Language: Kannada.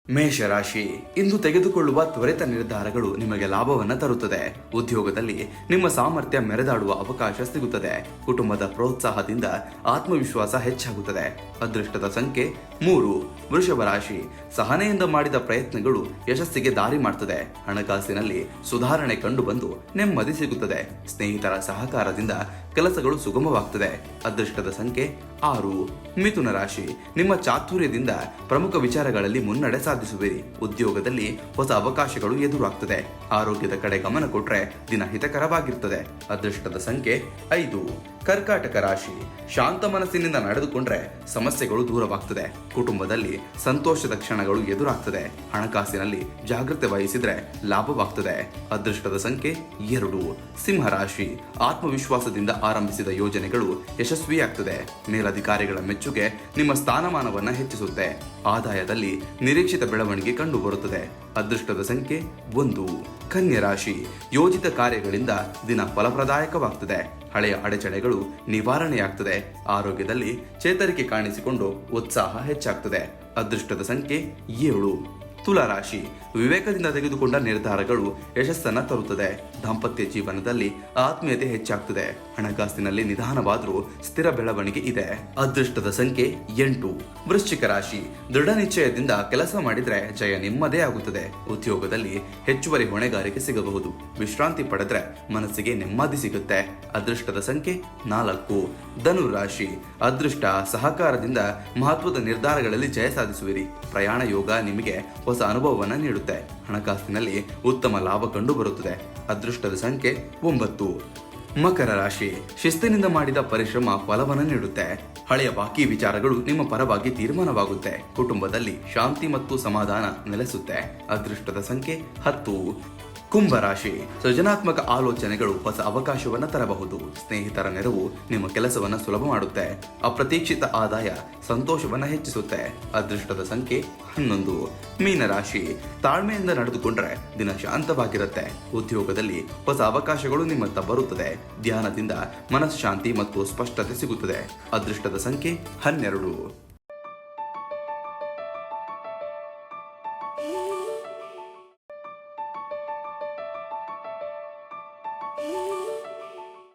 ಮೇಷರಾಶಿ, ಇಂದು ತೆಗೆದುಕೊಳ್ಳುವ ತ್ವರಿತ ನಿರ್ಧಾರಗಳು ನಿಮಗೆ ಲಾಭವನ್ನು ತರುತ್ತದೆ. ಉದ್ಯೋಗದಲ್ಲಿ ನಿಮ್ಮ ಸಾಮರ್ಥ್ಯ ಮೆರೆದಾಡುವ ಅವಕಾಶ ಸಿಗುತ್ತದೆ. ಕುಟುಂಬದ ಪ್ರೋತ್ಸಾಹದಿಂದ ಆತ್ಮವಿಶ್ವಾಸ ಹೆಚ್ಚಾಗುತ್ತದೆ. ಅದೃಷ್ಟದ ಸಂಖ್ಯೆ 3. ವೃಷಭ ರಾಶಿ, ಸಹನೆಯಿಂದ ಮಾಡಿದ ಪ್ರಯತ್ನಗಳು ಯಶಸ್ಸಿಗೆ ದಾರಿ ಮಾಡ್ತದೆ. ಹಣಕಾಸಿನಲ್ಲಿ ಸುಧಾರಣೆ ಕಂಡುಬಂದು ನೆಮ್ಮದಿ ಸಿಗುತ್ತದೆ. ಸ್ನೇಹಿತರ ಸಹಕಾರದಿಂದ ಕೆಲಸಗಳು ಸುಗಮವಾಗುತ್ತದೆ. ಅದೃಷ್ಟದ ಸಂಖ್ಯೆ 6. ಮಿಥುನ ರಾಶಿ, ನಿಮ್ಮ ಚಾತುರ್ಯದಿಂದ ಪ್ರಮುಖ ವಿಚಾರಗಳಲ್ಲಿ ಮುನ್ನಡೆ ಸಾಧಿಸುವಿರಿ. ಉದ್ಯೋಗದಲ್ಲಿ ಹೊಸ ಅವಕಾಶಗಳು ಎದುರಾಗ್ತದೆ. ಆರೋಗ್ಯದ ಕಡೆ ಗಮನ ಕೊಟ್ರೆ ದಿನ ಹಿತಕರವಾಗಿರ್ತದೆ. ಅದೃಷ್ಟದ ಸಂಖ್ಯೆ 5. ಕರ್ಕಾಟಕ ರಾಶಿ, ಶಾಂತ ಮನಸ್ಸಿನಿಂದ ನಡೆದುಕೊಂಡ್ರೆ ಸಮಸ್ಯೆಗಳು ದೂರವಾಗ್ತದೆ. ಕುಟುಂಬದಲ್ಲಿ ಸಂತೋಷದ ಕ್ಷಣಗಳು ಎದುರಾಗ್ತದೆ. ಹಣಕಾಸಿನಲ್ಲಿ ಜಾಗೃತೆ ವಹಿಸಿದ್ರೆ ಲಾಭವಾಗ್ತದೆ. ಅದೃಷ್ಟದ ಸಂಖ್ಯೆ 2. ಸಿಂಹರಾಶಿ, ಆತ್ಮವಿಶ್ವಾಸದಿಂದ ಆರಂಭಿಸಿದ ಯೋಜನೆಗಳು ಯಶಸ್ವಿಯಾಗ್ತದೆ. ಮೇಲಧಿಕಾರಿಗಳ ಮೆಚ್ಚುಗೆ ನಿಮ್ಮ ಸ್ಥಾನಮಾನವನ್ನ ಹೆಚ್ಚಿಸುತ್ತೆ. ಆದಾಯದಲ್ಲಿ ನಿರೀಕ್ಷಿತ ಬೆಳವಣಿಗೆ ಕಂಡು ಬರುತ್ತದೆ. ಅದೃಷ್ಟದ ಸಂಖ್ಯೆ 1. ಕನ್ಯಾ ರಾಶಿ, ಯೋಜಿತ ಕಾರ್ಯಗಳಿಂದ ದಿನ ಫಲಪ್ರದಾಯಕವಾಗ್ತದೆ. ಹಳೆಯ ಅಡೆತಡೆಗಳು ನಿವಾರಣೆಯಾಗ್ತದೆ. ಆರೋಗ್ಯದಲ್ಲಿ ಚೇತರಿಕೆ ಕಾಣಿಸಿಕೊಂಡು ಉತ್ಸಾಹ ಹೆಚ್ಚಾಗ್ತದೆ. ಅದೃಷ್ಟದ ಸಂಖ್ಯೆ 7. ತುಲಾರಾಶಿ, ವಿವೇಕದಿಂದ ತೆಗೆದುಕೊಂಡ ನಿರ್ಧಾರಗಳು ಯಶಸ್ಸನ್ನ ತರುತ್ತದೆ. ದಾಂಪತ್ಯ ಜೀವನದಲ್ಲಿ ಆತ್ಮೀಯತೆ ಹೆಚ್ಚಾಗ್ತದೆ. ಹಣಕಾಸಿನಲ್ಲಿ ನಿಧಾನವಾದರೂ ಸ್ಥಿರ ಬೆಳವಣಿಗೆ ಇದೆ. ಅದೃಷ್ಟದ ಸಂಖ್ಯೆ 8. ವೃಶ್ಚಿಕ ರಾಶಿ, ದೃಢ ನಿಶ್ಚಯದಿಂದ ಕೆಲಸ ಮಾಡಿದ್ರೆ ಜಯ ನಿಮ್ಮದೇ ಆಗುತ್ತದೆ. ಉದ್ಯೋಗದಲ್ಲಿ ಹೆಚ್ಚುವರಿ ಹೊಣೆಗಾರಿಕೆ ಸಿಗಬಹುದು. ವಿಶ್ರಾಂತಿ ಪಡೆದ್ರೆ ಮನಸ್ಸಿಗೆ ನೆಮ್ಮದಿ ಸಿಗುತ್ತೆ. ಅದೃಷ್ಟದ ಸಂಖ್ಯೆ 4. ಧನು ರಾಶಿ, ಅದೃಷ್ಟ ಸಹಕಾರದಿಂದ ಮಹತ್ವದ ನಿರ್ಧಾರಗಳಲ್ಲಿ ಜಯ ಸಾಧಿಸುವಿರಿ. ಪ್ರಯಾಣ ಯೋಗ ನಿಮಗೆ ಹೊಸ ಅನುಭವವನ್ನು ನೀಡುತ್ತೆ. ಹಣಕಾಸಿನಲ್ಲಿ ಉತ್ತಮ ಲಾಭ ಕಂಡು ಬರುತ್ತದೆ. ಅದೃಷ್ಟದ ಸಂಖ್ಯೆ 9. ಮಕರ ರಾಶಿ, ಶಿಸ್ತಿನಿಂದ ಮಾಡಿದ ಪರಿಶ್ರಮ ಫಲವನ್ನು ನೀಡುತ್ತೆ. ಹಳೆಯ ಬಾಕಿ ವಿಚಾರಗಳು ನಿಮ್ಮ ಪರವಾಗಿ ತೀರ್ಮಾನವಾಗುತ್ತೆ. ಕುಟುಂಬದಲ್ಲಿ ಶಾಂತಿ ಮತ್ತು ಸಮಾಧಾನ ನೆಲೆಸುತ್ತೆ. ಅದೃಷ್ಟದ ಸಂಖ್ಯೆ 10. ಕುಂಭರಾಶಿ, ಸೃಜನಾತ್ಮಕ ಆಲೋಚನೆಗಳು ಹೊಸ ಅವಕಾಶವನ್ನು ತರಬಹುದು. ಸ್ನೇಹಿತರ ನೆರವು ನಿಮ್ಮ ಕೆಲಸವನ್ನು ಸುಲಭ ಮಾಡುತ್ತೆ. ಅಪ್ರತೀಕ್ಷಿತ ಆದಾಯ ಸಂತೋಷವನ್ನು ಹೆಚ್ಚಿಸುತ್ತೆ. ಅದೃಷ್ಟದ ಸಂಖ್ಯೆ 11. ಮೀನರಾಶಿ, ತಾಳ್ಮೆಯಿಂದ ನಡೆದುಕೊಂಡ್ರೆ ದಿನ ಶಾಂತವಾಗಿರುತ್ತೆ. ಉದ್ಯೋಗದಲ್ಲಿ ಹೊಸ ಅವಕಾಶಗಳು ನಿಮ್ಮತ್ತ ಬರುತ್ತದೆ. ಧ್ಯಾನದಿಂದ ಮನಸ್ಶಾಂತಿ ಮತ್ತು ಸ್ಪಷ್ಟತೆ ಸಿಗುತ್ತದೆ. ಅದೃಷ್ಟದ ಸಂಖ್ಯೆ 12.